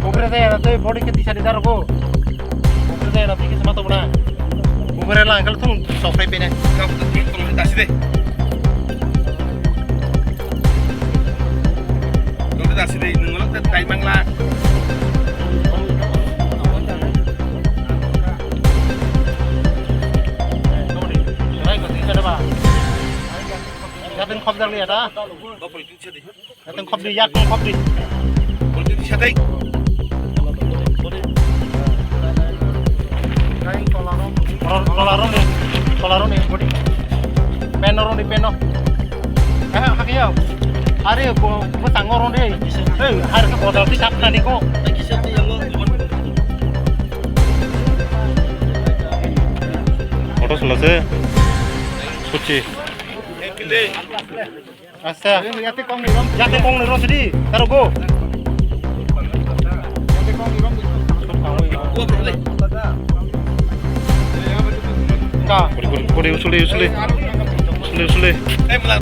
Kumpre saya nanti body keti sari dar ko. Kumpre saya nanti kisah mata buna. Kumpre lah kalau tuh sofre pene. Kamu tuh tolong dasi deh. Tolong dasi deh. Nunggu tuh tai mangla. Yatin khop dar lihat ah. Bawa politik siapa deh? Yatin khop di, yatin khop di. Politik siapa deh? Tolaron nih, body. Penorong di peno. Kaki ya. Hari gua tangorong deh. Hari ke bodol di sap nanti kok. Siapa yang mau? Foto selesai. Suci. Pilih. Asa. Yatin kong nih rom sedih. Taruh go. Gua boleh. Enggak. Kode usule. Mulai.